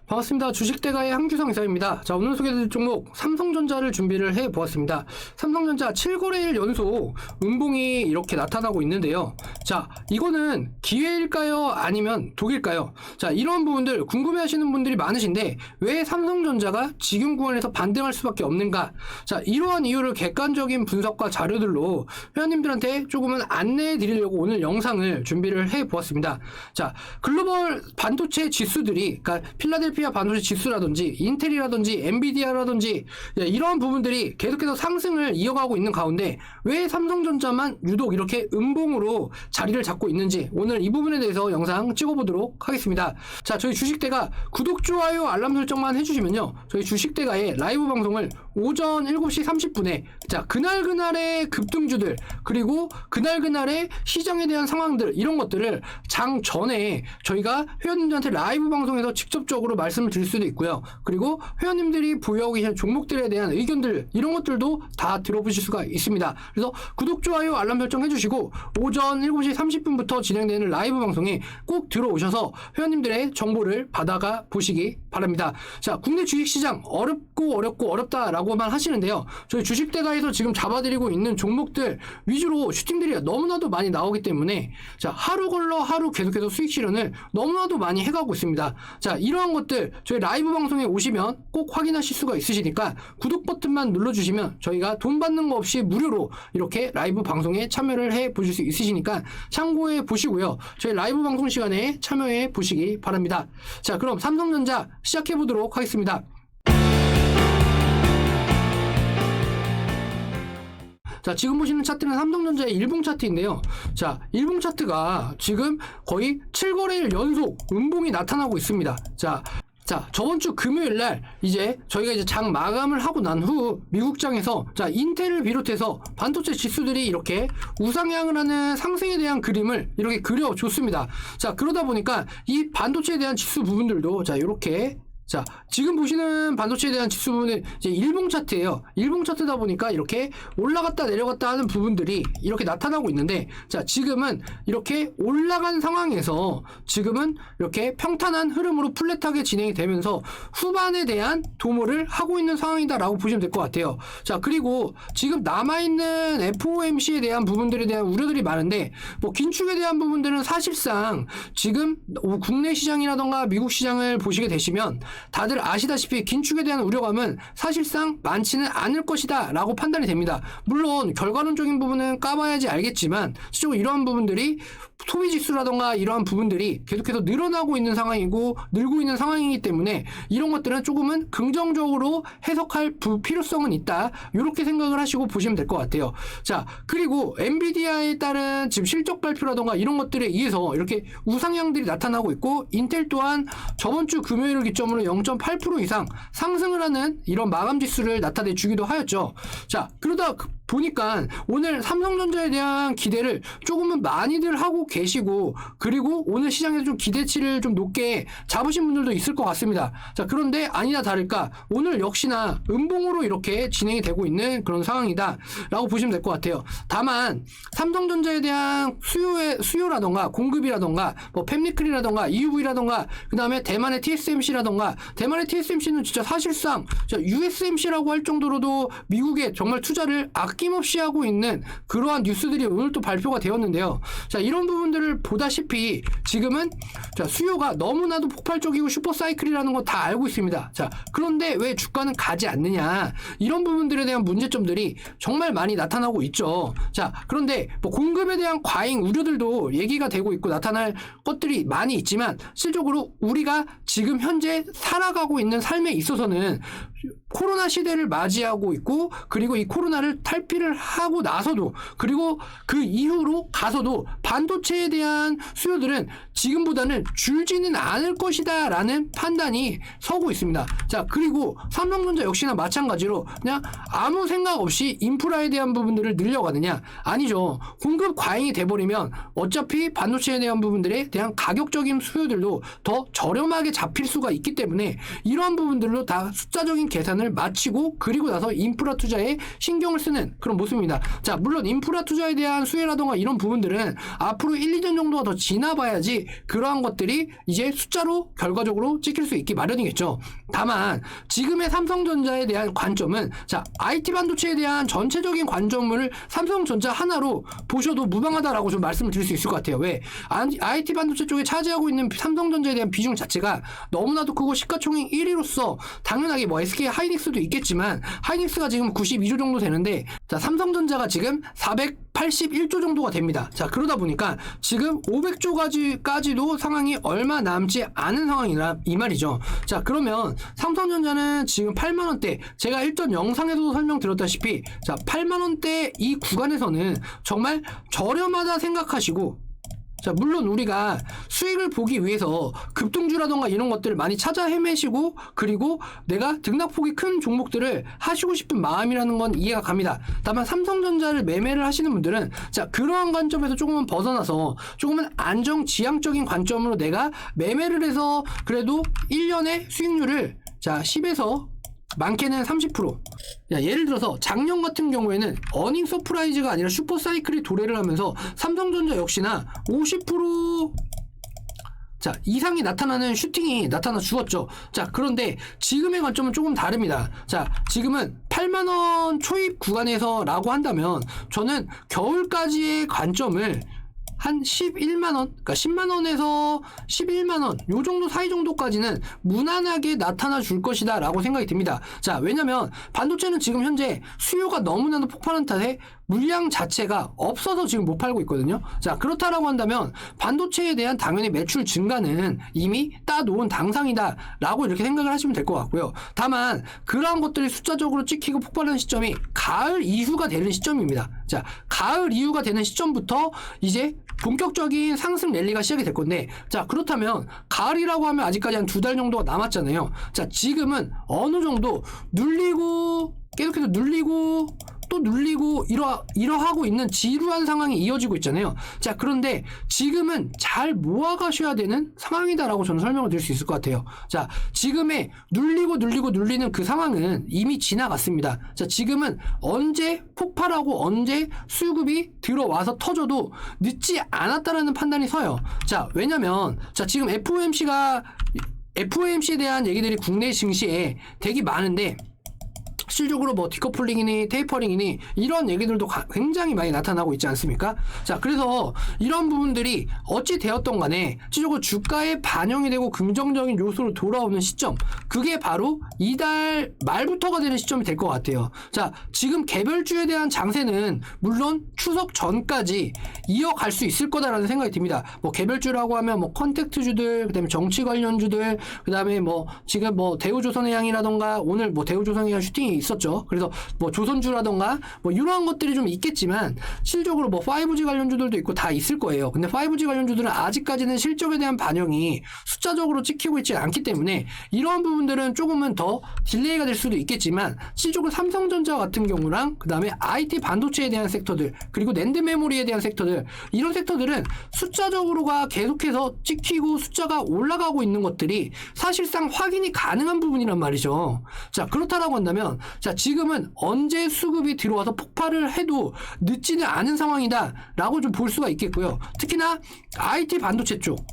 반갑습니다. 주식대가의 한규성 이사입니다. 자, 오늘 소개해드릴 종목 삼성전자를 준비를 해보았습니다. 삼성전자 7거래일 연속 음봉이 이렇게 나타나고 있는데요. 자, 이거는 기회일까요? 아니면 독일까요? 자, 이런 부분들 궁금해하시는 분들이 많으신데 왜 삼성전자가 지금 구간에서 반등할 수밖에 없는가? 자, 이러한 이유를 객관적인 분석과 자료들로 회원님들한테 조금은 안내해 드리려고 오늘 영상을 준비를 해보았습니다. 자, 글로벌 반도체 지수들이, 그러니까 필라델피아 반도체 지수라든지 인텔이라든지 엔비디아라든지 이런 부분들이 계속해서 상승을 이어가고 있는 가운데 왜 삼성전자만 유독 이렇게 음봉으로 자리를 잡고 있는지 오늘 이 부분에 대해서 영상 찍어보도록 하겠습니다. 자, 저희 주식대가 구독, 좋아요, 알람 설정만 해주시면요, 저희 주식대가의 라이브 방송을 오전 7시 30분에 자, 그날그날의 급등주들, 그리고 그날그날의 시장에 대한 상황들, 이런 것들을 장 전에 저희가 회원님들한테 라이브 방송에서 직접적으로 말씀을 드릴 수도 있고요. 그리고 회원님들이 보유하고 계신 종목들에 대한 의견들, 이런 것들도 다 들어보실 수가 있습니다. 그래서 구독, 좋아요, 알람 설정 해주시고 오전 7시 30분부터 진행되는 라이브 방송에 꼭 들어오셔서 회원님들의 정보를 받아가 보시기 바랍니다. 자, 국내 주식시장 어렵고 어렵다라고만 하시는데요, 저희 주식대가에서 지금 잡아드리고 있는 종목들 위주로 슈팅들이 너무나도 많이 나오기 때문에 자, 하루 걸러 하루 계속해서 수익 실현을 너무나도 많이 해가고 있습니다. 자, 이러한 것들 저희 라이브 방송에 오시면 꼭 확인하실 수가 있으시니까 구독 버튼만 눌러주시면 저희가 돈 받는 거 없이 무료로 이렇게 라이브 방송에 참여를 해 보실 수 있으시니까 참고해 보시고요. 저희 라이브 방송 시간에 참여해 보시기 바랍니다. 자, 그럼 삼성전자 시작해 보도록 하겠습니다. 자, 지금 보시는 차트는 삼성전자의 일봉 차트인데요. 자, 일봉 차트가 지금 거의 7거래일 연속 음봉이 나타나고 있습니다. 자, 저번 주 금요일 날 저희가 이제 장 마감을 하고 난 후 미국장에서 자, 인텔을 비롯해서 반도체 지수들이 이렇게 우상향을 하는 상승에 대한 그림을 이렇게 그려줬습니다. 자, 그러다 보니까 이 반도체에 대한 지수 부분들도 자, 이렇게 자, 지금 보시는 반도체에 대한 지수 부분은 이제 일봉 차트예요. 일봉 차트다 보니까 이렇게 올라갔다 내려갔다 하는 부분들이 이렇게 나타나고 있는데, 자, 지금은 이렇게 올라간 상황에서 지금은 이렇게 평탄한 흐름으로 플랫하게 진행이 되면서 후반에 대한 도모를 하고 있는 상황이다라고 보시면 될 것 같아요. 자, 그리고 지금 남아있는 FOMC에 대한 부분들에 대한 우려들이 많은데, 뭐 긴축에 대한 부분들은 사실상 지금 국내 시장이라던가 미국 시장을 보시게 되시면 다들 아시다시피 긴축에 대한 우려감은 사실상 많지는 않을 것이다 라고 판단이 됩니다. 물론 결과론적인 부분은 까봐야지 알겠지만 실제로 이러한 부분들이 소비지수라던가 이러한 부분들이 계속해서 늘어나고 있는 상황이고 늘고 있는 상황이기 때문에 이런 것들은 조금은 긍정적으로 해석할 필요성은 있다, 이렇게 생각을 하시고 보시면 될 것 같아요. 자, 그리고 엔비디아에 따른 지금 실적 발표라던가 이런 것들에 의해서 이렇게 우상향들이 나타나고 있고, 인텔 또한 저번 주 금요일을 기점으로 0.8% 이상 상승을 하는 이런 마감 지수를 나타내 주기도 하였죠. 자, 그러다 보니까 오늘 삼성전자에 대한 기대를 조금은 많이들 하고 계시고, 그리고 오늘 시장에서 좀 기대치를 좀 높게 잡으신 분들도 있을 것 같습니다. 자, 그런데 아니나 다를까 오늘 역시나 음봉으로 이렇게 진행이 되고 있는 그런 상황이다 라고 보시면 될 것 같아요. 다만 삼성전자에 대한 수요라던가 공급이라던가 뭐 팹리클이라던가 EUV라던가 그 다음에 대만의 TSMC라던가, 대만의 TSMC는 진짜 사실상 USMC라고 할 정도로도 미국에 정말 투자를 아낌없이 하고 있는 그러한 뉴스들이 오늘 또 발표가 되었는데요. 자, 이런 부분들을 보다시피 지금은 자, 수요가 너무나도 폭발적이고 슈퍼사이클이라는 거 다 알고 있습니다. 자, 그런데 왜 주가는 가지 않느냐, 이런 부분들에 대한 문제점들이 정말 많이 나타나고 있죠. 자, 그런데 뭐 공급에 대한 과잉 우려들도 얘기가 되고 있고 나타날 것들이 많이 있지만 실질적으로 우리가 지금 현재 살아가고 있는 삶에 있어서는 코로나 시대를 맞이하고 있고, 그리고 이 코로나를 탈피를 하고 나서도, 그리고 그 이후로 가서도 반도체에 대한 수요들은 지금보다는 줄지는 않을 것이다 라는 판단이 서고 있습니다. 자, 그리고 삼성전자 역시나 마찬가지로 그냥 아무 생각 없이 인프라에 대한 부분들을 늘려가느냐? 아니죠. 공급 과잉이 돼버리면 어차피 반도체에 대한 부분들에 대한 가격적인 수요들도 더 저렴하게 잡힐 수가 있기 때문에 이러한 부분들로 다 숫자적인 계산을 마치고, 그리고 나서 인프라 투자에 신경을 쓰는 그런 모습입니다. 자, 물론 인프라 투자에 대한 수혜라던가 이런 부분들은 앞으로 1, 2년 정도가 더 지나봐야지 그러한 것들이 이제 숫자로 결과적으로 찍힐 수 있기 마련이겠죠. 다만 지금의 삼성전자에 대한 관점은, 자, IT 반도체에 대한 전체적인 관점을 삼성전자 하나로 보셔도 무방하다라고 좀 말씀을 드릴 수 있을 것 같아요. 왜? IT 반도체 쪽에 차지하고 있는 삼성전자에 대한 비중 자체가 너무나도 크고 시가총액 1위로서 당연하게 뭐 SK 하이닉스도 있겠지만 하이닉스가 지금 92조 정도 되는데, 자, 삼성전자가 지금 481조 정도가 됩니다. 자, 그러다 보니까 지금 500조까지도 상황이 얼마 남지 않은 상황이라 이 말이죠. 자, 그러면 삼성전자는 지금 8만원대, 제가 일전 영상에서도 설명드렸다시피, 자, 8만원대 이 구간에서는 정말 저렴하다 생각하시고, 자, 물론 우리가 수익을 보기 위해서 급등주라던가 이런 것들을 많이 찾아 헤매시고, 그리고 내가 등락폭이 큰 종목들을 하시고 싶은 마음이라는 건 이해가 갑니다. 다만 삼성전자를 매매를 하시는 분들은, 자, 그러한 관점에서 조금은 벗어나서 조금은 안정지향적인 관점으로 내가 매매를 해서 그래도 1년에 수익률을, 자, 10에서 많게는 30%. 야, 예를 들어서 작년 같은 경우에는 어닝 서프라이즈가 아니라 슈퍼사이클이 도래를 하면서 삼성전자 역시나 50% 자, 이상이 나타나는 슈팅이 나타나 주었죠. 자, 그런데 지금의 관점은 조금 다릅니다. 자, 지금은 8만원 초입 구간에서라고 한다면 저는 겨울까지의 관점을 한 11만원, 그러니까 10만원에서 11만원 요 정도 사이 정도까지는 무난하게 나타나 줄 것이다 라고 생각이 듭니다. 자, 왜냐면 반도체는 지금 현재 수요가 너무나도 폭발한 탓에 물량 자체가 없어서 지금 못 팔고 있거든요. 자, 그렇다라고 한다면 반도체에 대한 당연히 매출 증가는 이미 따놓은 당상이다 라고 이렇게 생각을 하시면 될 것 같고요. 다만 그러한 것들이 숫자적으로 찍히고 폭발하는 시점이 가을 이후가 되는 시점입니다. 자, 가을 이후가 되는 시점부터 이제 본격적인 상승 랠리가 시작이 될 건데, 자, 그렇다면 가을이라고 하면 아직까지 한 2달 정도가 남았잖아요. 자, 지금은 어느 정도 눌리고 계속해서 눌리고 또 눌리고 이러하고 있는 지루한 상황이 이어지고 있잖아요. 자, 그런데 지금은 잘 모아가셔야 되는 상황이다라고 저는 설명을 드릴 수 있을 것 같아요. 자, 지금의 눌리는 그 상황은 이미 지나갔습니다. 자, 지금은 언제 폭발하고 언제 수급이 들어와서 터져도 늦지 않았다라는 판단이 서요. 자, 왜냐면 자, 지금 FOMC에 대한 얘기들이 국내 증시에 되게 많은데, 실질적으로 뭐 디커플링이니 테이퍼링이니 이런 얘기들도 굉장히 많이 나타나고 있지 않습니까? 자, 그래서 이런 부분들이 어찌 되었던 간에 실질적으로 주가에 반영이 되고 긍정적인 요소로 돌아오는 시점, 그게 바로 이달 말부터가 되는 시점이 될 것 같아요. 자, 지금 개별주에 대한 장세는 물론 추석 전까지 이어갈 수 있을 거다라는 생각이 듭니다. 뭐 개별주라고 하면 뭐 컨택트주들, 그다음에 정치 관련주들, 그다음에 뭐 지금 뭐 대우조선해양이라던가 오늘 뭐 대우조선해양 슈팅이 있었죠. 그래서 뭐 조선주라던가 뭐 이러한 것들이 좀 있겠지만 실적으로 뭐 5G 관련주들도 있고 다 있을 거예요. 근데 5G 관련주들은 아직까지는 실적에 대한 반영이 숫자적으로 찍히고 있지 않기 때문에 이러한 부분들은 조금은 더 딜레이가 될 수도 있겠지만, 실적으로 삼성전자 같은 경우랑 그 다음에 IT 반도체에 대한 섹터들, 그리고 낸드 메모리에 대한 섹터들, 이런 섹터들은 숫자적으로가 계속해서 찍히고 숫자가 올라가고 있는 것들이 사실상 확인이 가능한 부분이란 말이죠. 자, 그렇다라고 한다면 자, 지금은 언제 수급이 들어와서 폭발을 해도 늦지는 않은 상황이다 라고 좀 볼 수가 있겠고요. 특히나 IT 반도체 쪽,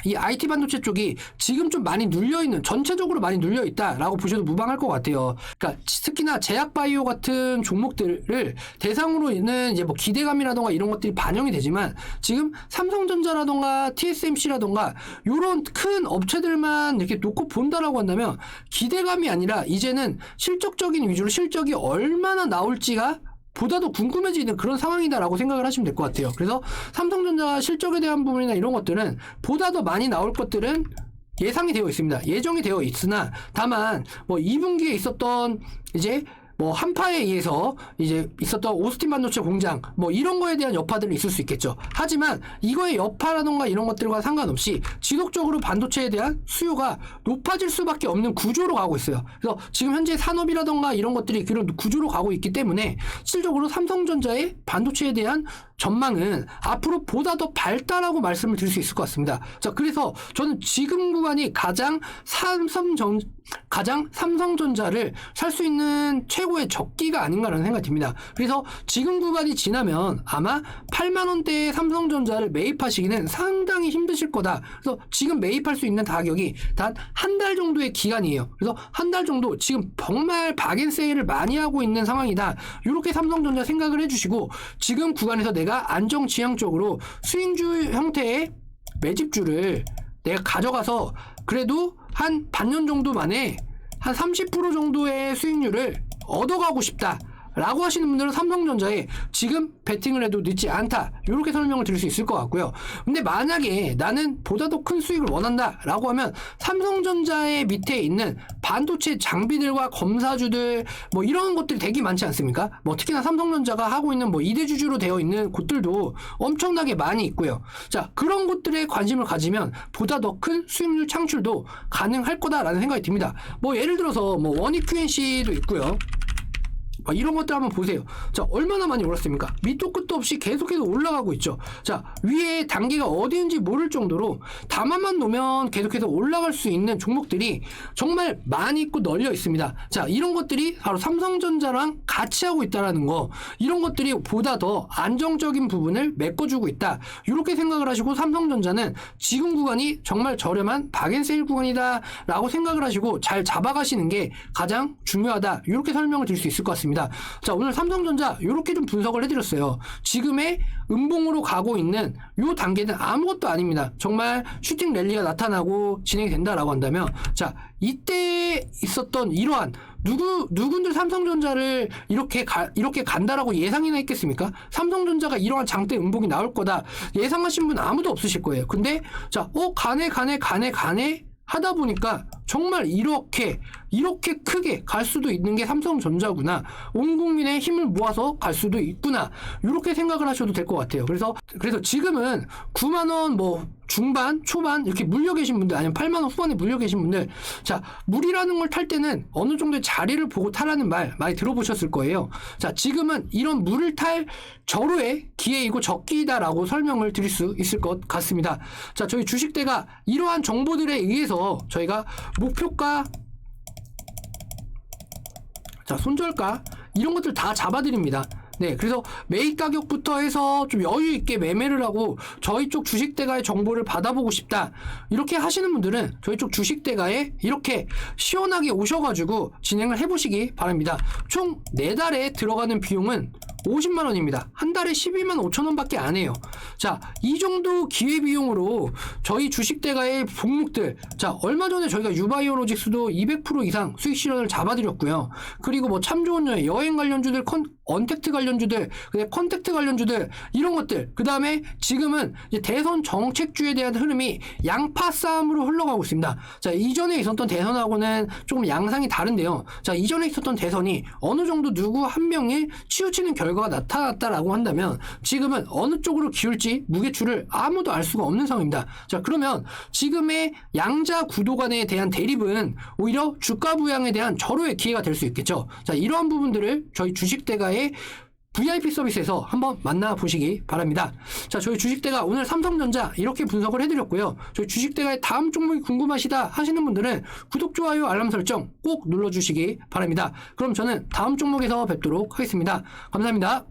이 IT 반도체 쪽이 지금 좀 많이 눌려있는, 전체적으로 많이 눌려있다라고 보셔도 무방할 것 같아요. 그러니까 특히나 제약바이오 같은 종목들을 대상으로 있는 이제 뭐 기대감이라던가 이런 것들이 반영이 되지만, 지금 삼성전자라던가 TSMC라던가 이런 큰 업체들만 이렇게 놓고 본다라고 한다면 기대감이 아니라 이제는 실적적인 위주로 실적이 얼마나 나올지가 보다도 궁금해지는 그런 상황이다라고 생각을 하시면 될 것 같아요. 그래서 삼성전자 실적에 대한 부분이나 이런 것들은 보다 더 많이 나올 것들은 예상이 되어 있습니다. 예정이 되어 있으나, 다만 뭐 2분기에 있었던 이제 뭐 한파에 의해서 이제 있었던 오스틴 반도체 공장 뭐 이런 거에 대한 여파들이 있을 수 있겠죠. 하지만 이거의 여파라던가 이런 것들과 상관없이 지속적으로 반도체에 대한 수요가 높아질 수밖에 없는 구조로 가고 있어요. 그래서 지금 현재 산업이라던가 이런 것들이 그런 구조로 가고 있기 때문에 실질적으로 삼성전자의 반도체에 대한 전망은 앞으로 보다 더 밝다라고 말씀을 드릴 수 있을 것 같습니다. 자, 그래서 저는 지금 구간이 가장 삼성전자를 살 수 있는 최고 최고의 적기가 아닌가라는 생각이 듭니다. 그래서 지금 구간이 지나면 아마 8만 원대의 삼성전자를 매입하시기는 상당히 힘드실 거다. 그래서 지금 매입할 수 있는 가격이 단 한 달 정도의 기간이에요. 그래서 한 달 정도 지금 정말 박앤세일을 많이 하고 있는 상황이다. 이렇게 삼성전자 생각을 해주시고 지금 구간에서 내가 안정지향적으로 스윙주 형태의 매집주를 내가 가져가서 그래도 한 반년 정도 만에 한 30% 정도의 수익률을 얻어가고 싶다 라고 하시는 분들은 삼성전자에 지금 베팅을 해도 늦지 않다 이렇게 설명을 드릴 수 있을 것 같고요. 근데 만약에 나는 보다 더 큰 수익을 원한다 라고 하면 삼성전자의 밑에 있는 반도체 장비들과 검사주들 뭐 이런 것들이 되게 많지 않습니까? 뭐 특히나 삼성전자가 하고 있는 뭐 2대 주주로 되어 있는 곳들도 엄청나게 많이 있고요. 자, 그런 것들에 관심을 가지면 보다 더 큰 수익률 창출도 가능할 거다라는 생각이 듭니다. 뭐 예를 들어서 뭐 원익 QNC도 있고요. 이런 것들 한번 보세요. 자, 얼마나 많이 올랐습니까? 밑도 끝도 없이 계속해서 올라가고 있죠. 자, 위에 단계가 어디인지 모를 정도로 담아만 놓으면 계속해서 올라갈 수 있는 종목들이 정말 많이 있고 널려 있습니다. 자, 이런 것들이 바로 삼성전자랑 같이 하고 있다라는 거, 이런 것들이 보다 더 안정적인 부분을 메꿔주고 있다. 이렇게 생각을 하시고 삼성전자는 지금 구간이 정말 저렴한 박앤세일 구간이다 라고 생각을 하시고 잘 잡아가시는 게 가장 중요하다. 이렇게 설명을 드릴 수 있을 것 같습니다. 자, 오늘 삼성전자 이렇게 좀 분석을 해드렸어요. 지금의 음봉으로 가고 있는 이 단계는 아무것도 아닙니다. 정말 슈팅 랠리가 나타나고 진행이 된다라고 한다면, 자, 이때 있었던 이러한 누군들 삼성전자를 이렇게 간다라고 예상이나 했겠습니까? 삼성전자가 이러한 장대 음봉이 나올 거다 예상하신 분 아무도 없으실 거예요. 근데 자, 가네 하다 보니까 정말 이렇게 크게 갈 수도 있는 게 삼성전자구나. 온 국민의 힘을 모아서 갈 수도 있구나. 이렇게 생각을 하셔도 될 것 같아요. 그래서 지금은 9만 원 뭐 중반, 초반 이렇게 물려 계신 분들, 아니면 8만 원 후반에 물려 계신 분들, 자, 물이라는 걸 탈 때는 어느 정도의 자리를 보고 타라는 말 많이 들어보셨을 거예요. 자, 지금은 이런 물을 탈 절호의 기회이고 적기다라고 설명을 드릴 수 있을 것 같습니다. 자, 저희 주식대가 이러한 정보들에 의해서 저희가 목표가, 자, 손절가 이런 것들 다 잡아드립니다. 네, 그래서 매입 가격부터 해서 좀 여유 있게 매매를 하고 저희 쪽 주식대가의 정보를 받아보고 싶다 이렇게 하시는 분들은 저희 쪽 주식대가에 이렇게 시원하게 오셔가지고 진행을 해보시기 바랍니다. 총 4달에 들어가는 비용은 50만 원입니다. 한 달에 12만 5천 원밖에 안 해요. 자, 이 정도 기회비용으로 저희 주식대가의 종목들, 자, 얼마 전에 저희가 유바이오로직스도 200% 이상 수익 실현을 잡아드렸고요. 그리고 뭐 참 좋은 여행 관련주들, 언택트 관련주들, 컨택트 관련주들, 이런 것들, 그 다음에 지금은 이제 대선 정책주에 대한 흐름이 양파 싸움으로 흘러가고 있습니다. 자, 이전에 있었던 대선하고는 조금 양상이 다른데요. 자, 이전에 있었던 대선이 어느 정도 누구 한 명이 치우치는 결과가 나타났다라고 한다면 지금은 어느 쪽으로 기울지 무게추를 아무도 알 수가 없는 상황입니다. 자, 그러면 지금의 양자 구도 간에 대한 대립은 오히려 주가 부양에 대한 절호의 기회가 될 수 있겠죠. 자, 이러한 부분들을 저희 주식대가의 VIP 서비스에서 한번 만나보시기 바랍니다. 자, 저희 주식대가 오늘 삼성전자 이렇게 분석을 해드렸고요. 저희 주식대가의 다음 종목이 궁금하시다 하시는 분들은 구독, 좋아요, 알람 설정 꼭 눌러주시기 바랍니다. 그럼 저는 다음 종목에서 뵙도록 하겠습니다. 감사합니다.